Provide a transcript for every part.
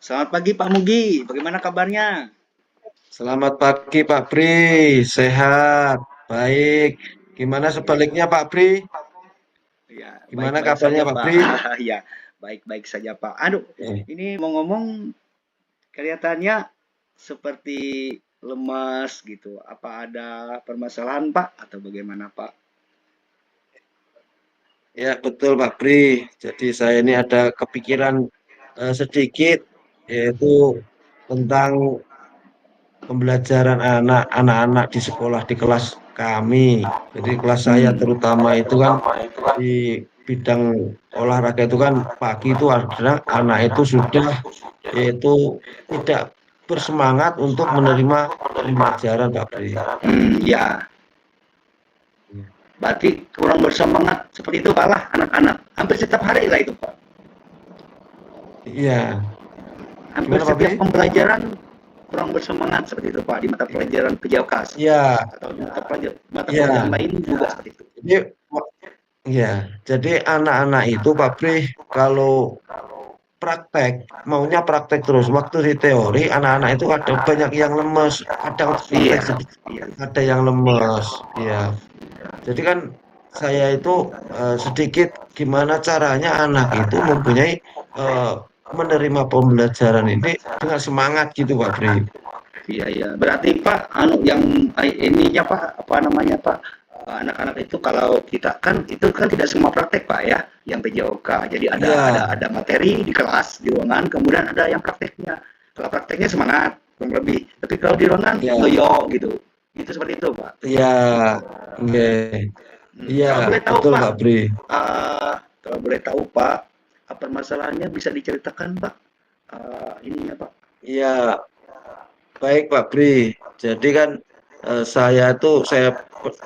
Selamat pagi Pak Mugi, bagaimana kabarnya? Selamat pagi Pak Pri, sehat, baik. Gimana sebaliknya Pak Pri? Ya, Gimana baik-baik kabarnya saja Pak Pak. Pri? Ya, baik-baik saja Pak. Aduh, Eh, ini mau ngomong kelihatannya seperti lemas gitu. Apa ada permasalahan Pak atau bagaimana Pak? ya betul Pak Pri. Jadi saya ini ada kepikiran sedikit, yaitu tentang pembelajaran anak-anak di sekolah di kelas kami. Jadi kelas saya Hmm, terutama itu kan di bidang olahraga itu kan pagi itu adalah anak itu sudah yaitu tidak bersemangat untuk menerima pembelajaran Pak Pri. ya, berarti kurang bersemangat seperti itu Pak lah anak-anak. Hampir setiap hari lah itu Pak. Iya, Hampir gimana Pak Pri? setiap pembelajaran kurang bersemangat seperti itu Pak di mata pelajaran PJOK Iya, atau mata pelajaran iya. lain juga seperti itu. Jadi, iya. Jadi anak-anak itu Pak Pri kalau praktek maunya praktek terus. Waktu di teori anak-anak itu ada banyak yang lemes, kadang praktek Iya, sedikit, iya. ada yang lemes. Iya. Jadi kan saya itu sedikit gimana caranya anak itu mempunyai eh, menerima pembelajaran ini dengan semangat gitu Pak Bri. Iya, iya. Berarti Pak, anu yang ininya Pak, apa namanya Pak? Anak-anak itu kalau kita kan itu kan tidak semua praktek Pak ya, yang PJOK. Jadi Iya, ada materi di kelas di ruangan, kemudian ada yang prakteknya. Kalau prakteknya semangat, kurang lebih. Tapi kalau di ruangan iya, loyo gitu. Itu seperti itu Pak. iya, iya, iya, Kalau boleh tahu betul Pak, Pak Bri. kalau boleh tahu Pak, apa masalahnya bisa diceritakan Pak? Ininya Pak. Iya, baik Pak Bri. Jadi kan saya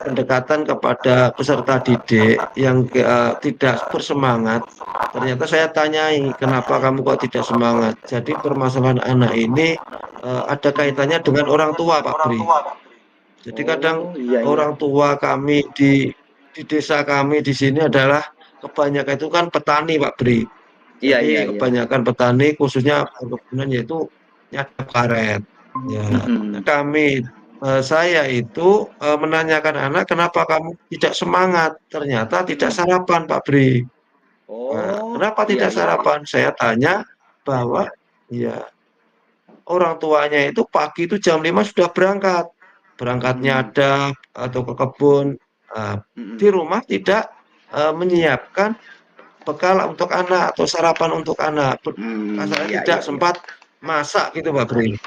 pendekatan kepada peserta didik yang tidak bersemangat. Ternyata saya tanyai, kenapa kamu kok tidak semangat? Jadi permasalahan anak ini ada kaitannya dengan orang tua, Pak Bri. Jadi kadang Oh, iya iya. orang tua kami di desa kami di sini adalah kebanyakan itu kan petani, Pak Bri. Iya Jadi iya iya. kebanyakan petani khususnya perkebunan yaitu nyadap karet. Ya, nah Mhm. saya itu menanyakan anak, kenapa kamu tidak semangat? Ternyata tidak Mhm. sarapan, Pak Bri. Nah, Oh, kenapa iya tidak iya iya. sarapan? Saya tanya bahwa ya orang tuanya itu pagi itu jam 5 sudah berangkat. Berangkatnya Mhm. ada atau ke kebun. Nah, di Mhm. rumah tidak menyiapkan bekal untuk anak atau sarapan untuk anak. Kasarnya Iya tidak iya iya. sempat masak gitu, Pak Bri.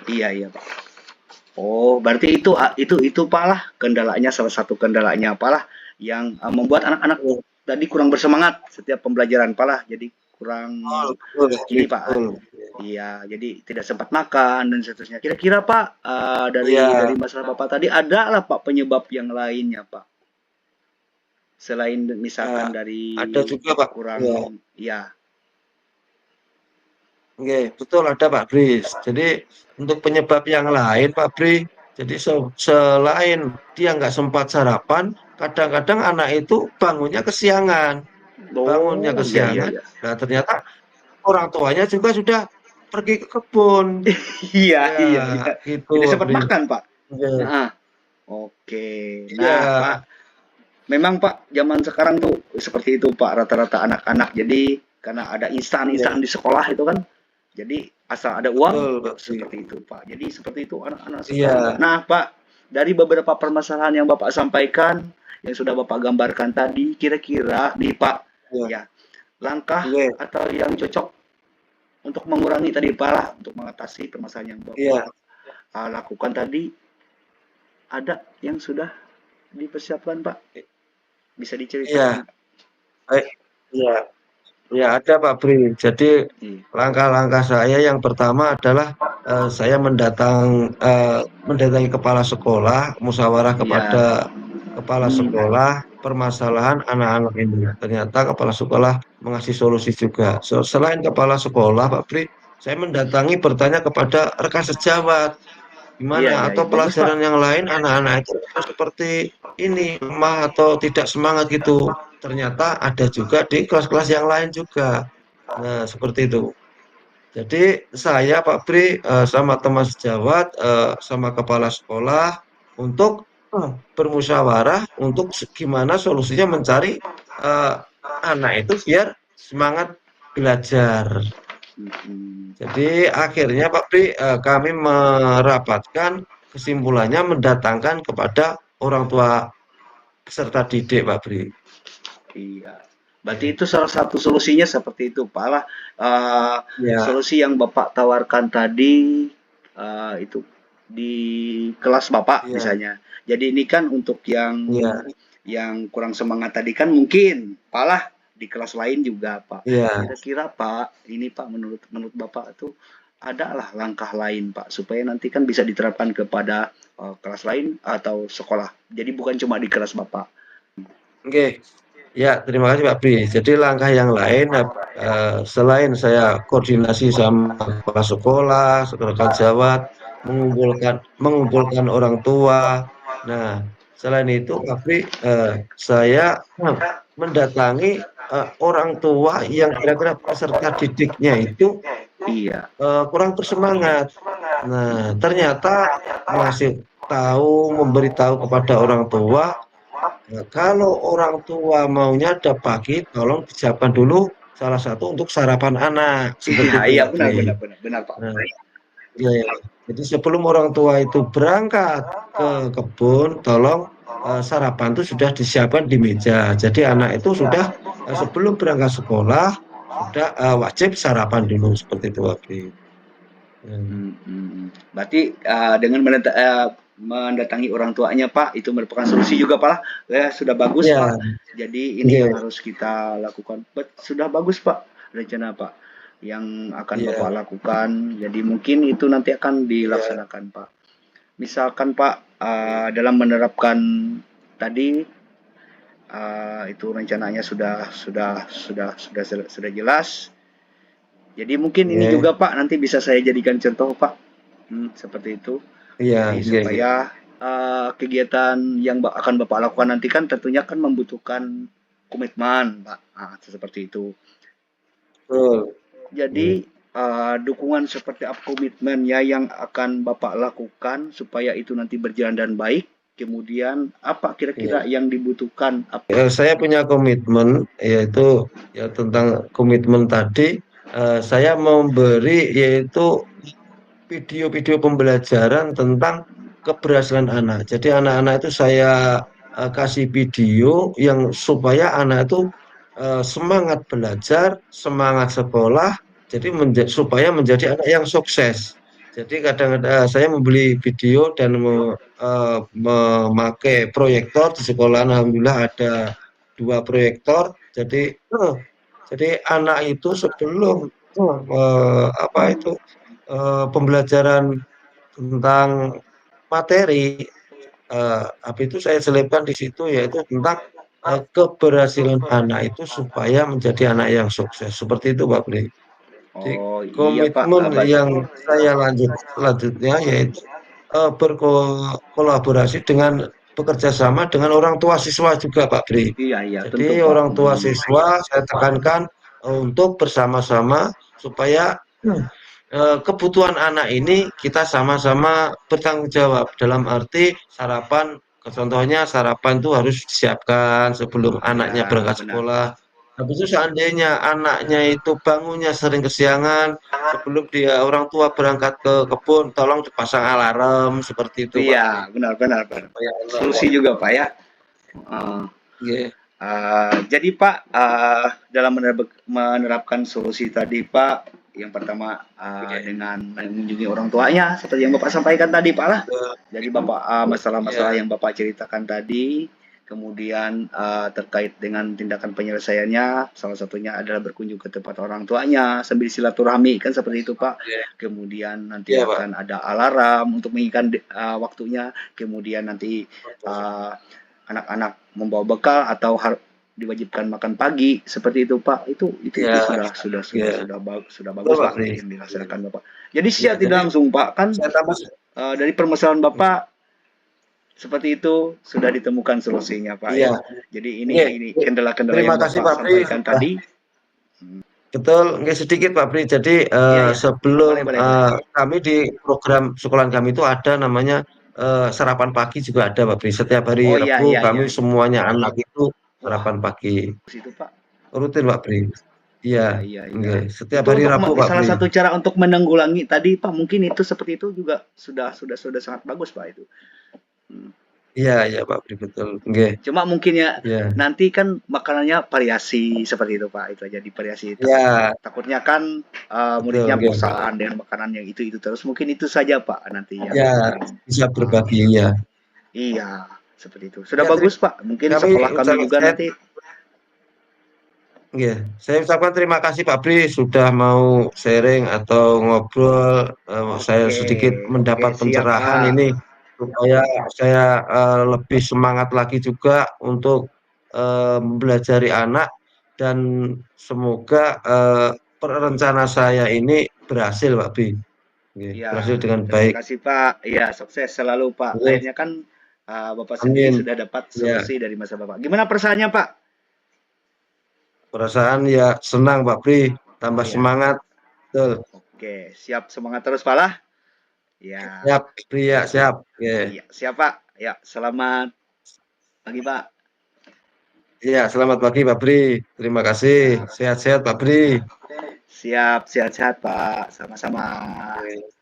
Iya iya, Pak. Oh, berarti itu apalah kendalanya, salah satu kendalanya apalah yang membuat anak-anak Betul, tadi kurang bersemangat setiap pembelajaran apalah jadi kurang betul, ini Pak. betul. Iya, jadi tidak sempat makan dan seterusnya. Kira-kira Pak, dari Iya, masalah Bapak tadi ada lah Pak penyebab yang lainnya Pak. Selain misalkan ya, dari ada juga Pak. kurang Ya, ya. oke, betul ada Pak Bris. Jadi untuk penyebab yang lain Pak Bri, jadi selain dia nggak sempat sarapan, kadang-kadang anak itu bangunnya Oh, iya iya kesiangan. iya. Nah ternyata orang tuanya juga sudah pergi ke kebun. Iya Ya, iya iya. gitu Tidak Pak sempat Bri. makan Pak. Oke. Heeh. Oke. Iya, Nah, Pak, memang Pak zaman sekarang tuh seperti itu Pak rata-rata anak-anak. Jadi karena ada instan-instan iya, di sekolah itu kan. Jadi asal ada uang betul Pak Bri. seperti itu Pak. Jadi seperti itu anak-anak sekarang Pak. Iya, Nah, Pak, dari beberapa permasalahan yang Bapak sampaikan, yang sudah Bapak gambarkan tadi, kira-kira nih Pak, iya, ya, langkah iya, atau yang cocok untuk mengurangi tadi Pak lah, untuk mengatasi permasalahan yang Bapak iya. lakukan tadi, ada yang sudah dipersiapkan Pak? Bisa diceritakan Iya, Pak? baik. Iya. Ya, ada Pak Bri. Jadi Iya. langkah-langkah saya yang pertama adalah saya mendatangi kepala sekolah, musyawarah kepada Iya. kepala Hmm. sekolah permasalahan anak-anak ini. Ternyata kepala sekolah mengasih solusi juga. Selain kepala sekolah, Pak Bri, saya mendatangi bertanya kepada rekan sejawat, Iya, gimana iya, atau iya. Bagus, Pak. pelajaran yang lain anak-anak itu seperti ini lemah atau tidak semangat gitu. Ternyata ada juga di kelas-kelas yang lain juga. Nah, seperti itu. Jadi saya Pak Bri sama teman sejawat sama kepala sekolah untuk bermusyawarah untuk gimana solusinya mencari eh, anak itu biar semangat belajar. Mhm. Jadi akhirnya Pak Bri kami merapatkan kesimpulannya mendatangkan kepada orang tua peserta didik Pak Bri. Iya. Berarti Ya, itu salah satu solusinya seperti itu, Pak lah. ya, Solusi yang Bapak tawarkan tadi itu di kelas Bapak ya, misalnya. Jadi ini kan untuk ya, yang kurang semangat tadi kan mungkin, Pak lah di kelas lain juga, Pak. ya. Kira-kira Pak, ini Pak menurut menurut Bapak itu ada lah langkah lain Pak supaya nanti kan bisa diterapkan kepada kelas lain atau sekolah. Jadi bukan cuma di kelas Bapak. Oke. Ya, terima kasih Pak Bri. Jadi langkah yang lain, selain saya koordinasi sama kepala sekolah, rekan jawat, mengumpulkan orang tua. Nah, selain itu Pak Bri, saya mendatangi orang tua yang kira-kira peserta didiknya itu Iya. kurang bersemangat. Nah, ternyata ngasih tahu, memberitahu kepada orang tua. Nah, kalau orang tua maunya ada pagi, tolong disiapkan dulu salah satu untuk sarapan anak, Iya, seperti itu, iya, Pak benar, Bri. benar, benar, benar, Pak. Nah, iya, iya. Jadi sebelum orang tua itu berangkat ke kebun, tolong sarapan itu sudah disiapkan di meja. Jadi anak itu sudah sebelum berangkat sekolah sudah wajib sarapan dulu, seperti itu, Pak Bri. Hmm. Berarti dengan mendatangi orang tuanya, Pak, itu merupakan solusi juga, Pak. Ya, sudah bagus, Ya, Pak. Jadi ini yang oke. harus kita lakukan. Sudah bagus, Pak, rencana, Pak, yang akan Bapak Iya, lakukan. Jadi mungkin itu nanti akan iya, dilaksanakan, Pak. Misalkan, Pak, dalam menerapkan tadi itu rencananya sudah jelas. Jadi mungkin ini oke. juga Pak nanti bisa saya jadikan contoh Pak. Seperti itu. Iya, Jadi iya, iya. supaya kegiatan yang akan Bapak lakukan nanti kan tentunya kan membutuhkan komitmen Pak. Seperti itu. Betul. Jadi Iya. dukungan seperti apa komitmennya yang akan Bapak lakukan supaya itu nanti berjalan dan baik. Kemudian apa kira-kira Iya. yang dibutuhkan? Saya punya komitmen yaitu ya tentang komitmen tadi saya memberi yaitu video-video pembelajaran tentang keberhasilan anak. Jadi anak-anak itu saya kasih video yang supaya anak itu semangat belajar, semangat sekolah, jadi supaya menjadi anak yang sukses. Jadi kadang-kadang saya membeli video dan memakai proyektor di sekolah. Alhamdulillah ada 2 proyektor. Jadi anak itu sebelum apa itu pembelajaran tentang materi, apa itu saya selipkan di situ yaitu tentang keberhasilan anak itu supaya menjadi anak yang sukses. Seperti itu, Pak Bli. Jadi Oh iya Pak, komitmen yang saya selanjutnya yaitu berkolaborasi dengan bekerja sama dengan orang tua siswa juga, Pak Bri. iya iya tentu Jadi Pak. orang tua siswa saya tekankan untuk bersama-sama supaya kebutuhan anak ini kita sama-sama bertanggung jawab dalam arti sarapan, contohnya sarapan itu harus disiapkan sebelum anaknya Ya berangkat benar. sekolah. Habis itu seandainya anaknya itu bangunnya sering kesiangan, sebelum dia orang tua berangkat ke kebun, tolong dipasang alarm seperti itu, Pak Bri. Iya benar benar benar. Supaya anak Solusi juga Pak ya. Uh, ya, jadi Pak, dalam menerapkan solusi tadi Pak, yang pertama dengan mengunjungi orang tuanya, seperti yang Bapak sampaikan tadi Pak lah. Jadi Bapak masalah-masalah ya, yang Bapak ceritakan tadi, kemudian terkait dengan tindakan penyelesaiannya, salah satunya adalah berkunjung ke tempat orang tuanya sambil silaturahmi kan seperti itu Pak. ya, Kemudian nanti ya, Pak. akan ada alarm untuk mengingatkan waktunya, kemudian nanti uh, anak-anak membawa bekal atau diwajibkan makan pagi seperti itu Pak. Itu Ya, ya, sudah betul bagus Pak Pak Bri. yang dilaksanakan Bapak. Jadi Ya, secara tidak jadi langsung Pak kan saya tambah. dari permasalahan Bapak seperti itu sudah ditemukan solusinya Pak Iya, ya. Jadi oke. ini kendala-kendala Terima yang kasih Bapak Pak Pri sampaikan sudah tadi. Betul, nggih sedikit Pak Bri. Jadi Iya, iya. Boleh, sebelum boleh, boleh. kami di program sekolahan kami itu ada namanya sarapan pagi juga ada Pak Bri. Setiap hari Oh iya, Rabu iya, iya, kami iya. semuanya anak itu Wah, sarapan pagi. situ Pak. Rutin Pak Bri. Iya, Iya, iya, iya. nggih. Setiap Itu hari untuk Rabu Pak salah Bri. satu cara untuk menanggulangi tadi Pak, mungkin itu seperti itu juga sudah sangat bagus Pak itu. Hmm. Iya, iya Pak Bri betul. Nggih. Cuma mungkin ya Iya, nanti kan makanannya variasi seperti itu Pak. Itu aja di variasi. iya, Takutnya kan betul muridnya nggih Pak. bosan dengan makanan yang itu terus. Mungkin itu saja Pak nanti yang Ya, mungkin bisa berbagi ya. iya seperti itu. Sudah Ya, bagus Pak. Mungkin kami sekolah kami ucap, juga nanti iya, saya ucapkan terima kasih Pak Bri sudah mau sharing atau ngobrol. Saya oke, sedikit oke mendapat siap pencerahan Pak. ini supaya saya lebih semangat lagi juga untuk mempelajari anak dan semoga rencana saya ini berhasil Pak Bri. Oke, berhasil Ya, dengan terima baik. kasih Pak. Ya, sukses selalu Pak. Oke, Akhirnya kan Bapak sendiri amin. sudah dapat Ya, solusi dari masa Bapak. Gimana perasaannya Pak? perasaan ya senang Pak Bri, tambah Iya. semangat. Betul. Oke, siap semangat terus Pak lah. Ya, Siap, Bri ya, siap. Oke. iya, siap Pak. Ya, selamat pagi Pak. Iya, selamat pagi Pak Bri. Terima kasih. Ya, Sehat-sehat Pak Bri. siap, sehat-sehat Pak. Sama-sama. Oke.